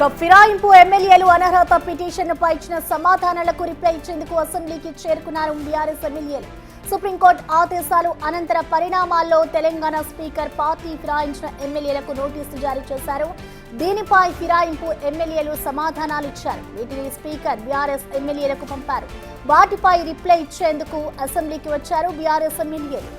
ఇక ఫిరాయింపు ఎమ్మెల్యేలు అనర్హత పిటిషన్పై ఇచ్చిన సమాధానాలకు రిప్లై ఇచ్చేందుకు అసెంబ్లీకి చేరుకున్నారు బీఆర్ఎస్ ఎమ్మెల్యేలు. సుప్రీంకోర్టు ఆదేశాలు అనంతర పరిణామాల్లో తెలంగాణ స్పీకర్ పార్టీ ఫిరాయించిన ఎమ్మెల్యేలకు నోటీసులు జారీ చేశారు. దీనిపై ఫిరాయింపు ఎమ్మెల్యేలు సమాధానాలు ఇచ్చారు. వీటిని స్పీకర్ బీఆర్ఎస్ ఎమ్మెల్యేలకు పంపారు. వాటిపై రిప్లై ఇచ్చేందుకు అసెంబ్లీకి వచ్చారు బీఆర్ఎస్ ఎమ్మెల్యేలు.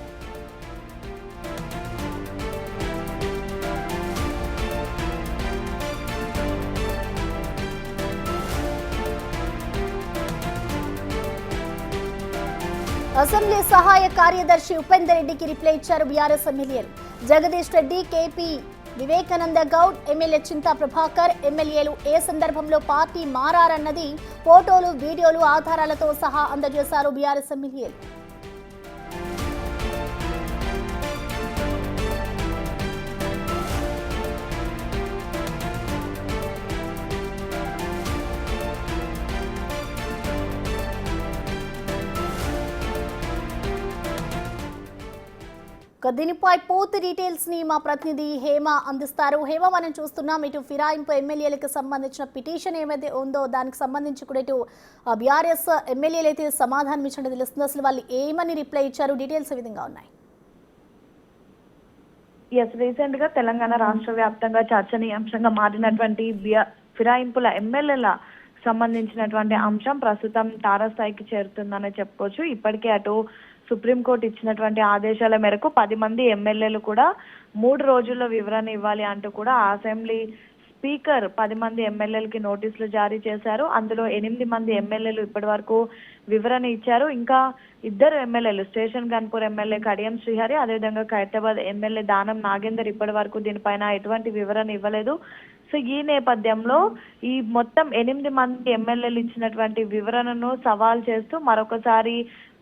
అసెంబ్లీ సహాయ కార్యదర్శి ఉపేందర్ రెడ్డికి రిప్లై ఇచ్చారు బీఆర్ఎస్ ఎమ్మెల్యేలు. జగదీష్ రెడ్డి, కేపీ వివేకానంద గౌడ్, ఎమ్మెల్యే చింతా ప్రభాకర్ ఎమ్మెల్యేలు ఏ సందర్భంలో పార్టీ మారన్నది ఫోటోలు, వీడియోలు, ఆధారాలతో సహా అందజేశారు బీఆర్ఎస్ ఎమ్మెల్యేలు. దీనిపై పూర్తి డీటెయిల్స్ ని మా ప్రతినిధి హేమ అందిస్తారు. హేమ, మనం చూస్తున్నాం ఇటు ఫిరాయింపు ఎమ్మెల్యేలకు సంబంధించిన పిటిషన్ ఏమైతే ఉందో దానికి సంబంధించి కూడా ఇటు బీఆర్ఎస్ ఎమ్మెల్యేలు అయితే సమాధానం ఇచ్చినట్టు తెలుస్తుంది. అసలు వాళ్ళు ఏమని రిప్లై ఇచ్చారు, డీటెయిల్స్ ఏ విధంగా ఉన్నాయి? రీసెంట్ గా తెలంగాణ రాష్ట్ర వ్యాప్తంగా చర్చనీయాంశంగా మారినటువంటి ఫిరాయింపుల ఎమ్మెల్యేల సంబంధించినటువంటి అంశం ప్రస్తుతం తారాస్థాయికి చేరుతుందనే చెప్పుకోవచ్చు. ఇప్పటికే అటు సుప్రీంకోర్టు ఇచ్చినటువంటి ఆదేశాల మేరకు 10 మంది ఎమ్మెల్యేలు కూడా 3 రోజుల్లో వివరణ ఇవ్వాలి అంటూ కూడా అసెంబ్లీ స్పీకర్ 10 మంది ఎమ్మెల్యేలకి నోటీసులు జారీ చేశారు. అందులో 8 మంది ఎమ్మెల్యేలు ఇప్పటి వరకు వివరణ ఇచ్చారు. ఇంకా 2 ఎమ్మెల్యేలు, స్టేషన్ గన్పూర్ ఎమ్మెల్యే కడియం శ్రీహరి, అదేవిధంగా ఖైరతాబాద్ ఎమ్మెల్యే దానం నాగేందర్ ఇప్పటి వరకు దీనిపైన ఎటువంటి వివరణ ఇవ్వలేదు. సో ఈ నేపథ్యంలో ఈ మొత్తం 8 మంది ఎమ్మెల్యేలు ఇచ్చినటువంటి వివరణను సవాల్ చేస్తూ మరొకసారి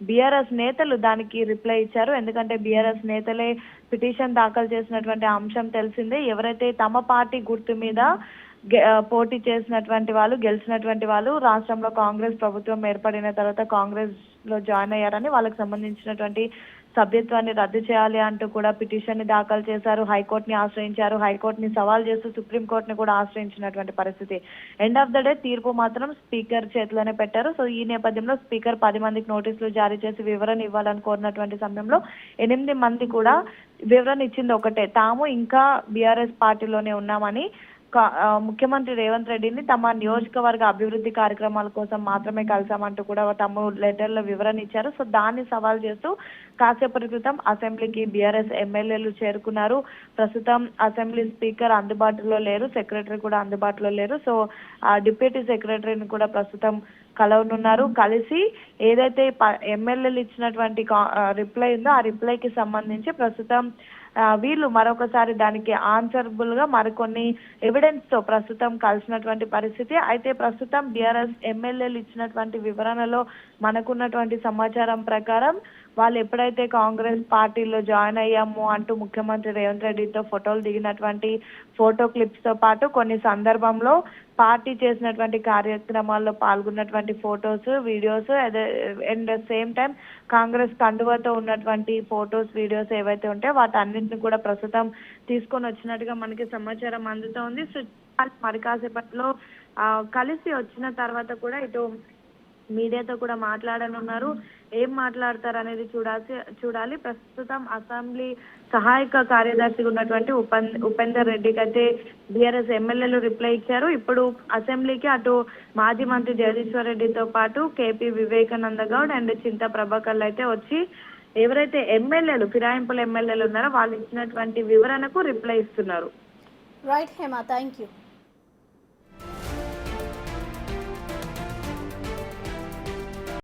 బీఆర్ఎస్ నేతలు దానికి రిప్లై ఇచ్చారు. ఎందుకంటే బీఆర్ఎస్ నేతలే పిటిషన్ దాఖలు చేసినటువంటి అంశం తెలిసిందే. ఎవరైతే తమ పార్టీ గుర్తు మీద పోటీ చేసినటువంటి వాళ్ళు, గెలిచినటువంటి వాళ్ళు రాష్ట్రంలో కాంగ్రెస్ ప్రభుత్వం ఏర్పడిన తర్వాత కాంగ్రెస్ లో జాయిన్ అయ్యారని వాళ్ళకి సంబంధించినటువంటి సభ్యత్వాన్ని రద్దు చేయాలి అంటూ కూడా పిటిషన్ ని దాఖలు చేశారు. హైకోర్టుని ఆశ్రయించారు. హైకోర్టుని సవాల్ చేస్తూ సుప్రీంకోర్టుని కూడా ఆశ్రయించినటువంటి పరిస్థితి. ఎండ్ ఆఫ్ ద డే తీర్పు మాత్రం స్పీకర్ చేతిలోనే పెట్టారు. సో ఈ నేపథ్యంలో స్పీకర్ 10 మందికి నోటీసులు జారీ చేసి వివరణ ఇవ్వాలని కోరినటువంటి సమయంలో 8 మంది కూడా వివరణ ఇచ్చింది ఒకటే, తాము ఇంకా బీఆర్ఎస్ పార్టీలోనే ఉన్నామని, ముఖ్యమంత్రి రేవంత్ రెడ్డిని తమ నియోజకవర్గ అభివృద్ధి కార్యక్రమాల కోసం మాత్రమే కలిసామంటూ కూడా తమ లెటర్లో వివరణ ఇచ్చారు. సో దాన్ని సవాల్ చేస్తూ కాసేపటి క్రితం అసెంబ్లీకి బీఆర్ఎస్ ఎమ్మెల్యేలు చేరుకున్నారు. ప్రస్తుతం అసెంబ్లీ స్పీకర్ అందుబాటులో లేరు, సెక్రటరీ కూడా అందుబాటులో లేరు. సో డిప్యూటీ సెక్రటరీని కూడా ప్రస్తుతం కలవనున్నారు. కలిసి ఏదైతే ఎమ్మెల్యేలు ఇచ్చినటువంటి రిప్లై ఉందో ఆ రిప్లైకి సంబంధించి ప్రస్తుతం వీళ్ళు మరొకసారి దానికి ఆన్సరబుల్ గా మరికొన్ని ఎవిడెన్స్ తో ప్రస్తుతం కలిసినటువంటి పరిస్థితి. అయితే ప్రస్తుతం బీఆర్ఎస్ ఎమ్మెల్యేలు ఇచ్చినటువంటి వివరణలో మనకున్నటువంటి సమాచారం ప్రకారం వాళ్ళు ఎప్పుడైతే కాంగ్రెస్ పార్టీలో జాయిన్ అయ్యాము అంటూ ముఖ్యమంత్రి రేవంత్ రెడ్డితో ఫోటోలు దిగినటువంటి ఫోటో క్లిప్స్ తో పాటు కొన్ని సందర్భంలో పార్టీ చేసినటువంటి కార్యక్రమాల్లో పాల్గొన్నటువంటి photos, videos, and same time Congress కండువాతో ఉన్నటువంటి ఫొటోస్, వీడియోస్ ఏవైతే ఉంటాయో వాటన్నింటిని కూడా ప్రస్తుతం తీసుకొని వచ్చినట్టుగా మనకి సమాచారం అందుతోంది. సో మరి కాసేపట్లో కలిసి వచ్చిన తర్వాత కూడా ఇటు మీడియాతో కూడా మాట్లాడనున్నారు. ఏం మాట్లాడతారు అనేది చూడాలి. ప్రస్తుతం అసెంబ్లీ సహాయక కార్యదర్శిగా ఉన్నటువంటి ఉపేందర్ రెడ్డికి అయితే బీఆర్ఎస్ ఎమ్మెల్యేలు రిప్లై ఇచ్చారు. ఇప్పుడు అసెంబ్లీకి అటు మాజీ మంత్రి జగదీశ్వర్ రెడ్డితో పాటు కేపీ వివేకానంద గౌడ్ అండ్ చింతా ప్రభాకర్లు అయితే వచ్చి ఎవరైతే ఎమ్మెల్యేలు, ఫిరాయింపుల ఎమ్మెల్యేలు ఉన్నారో వాళ్ళు ఇచ్చినటువంటి వివరణకు రిప్లై ఇస్తున్నారు. Right Hema, thank you.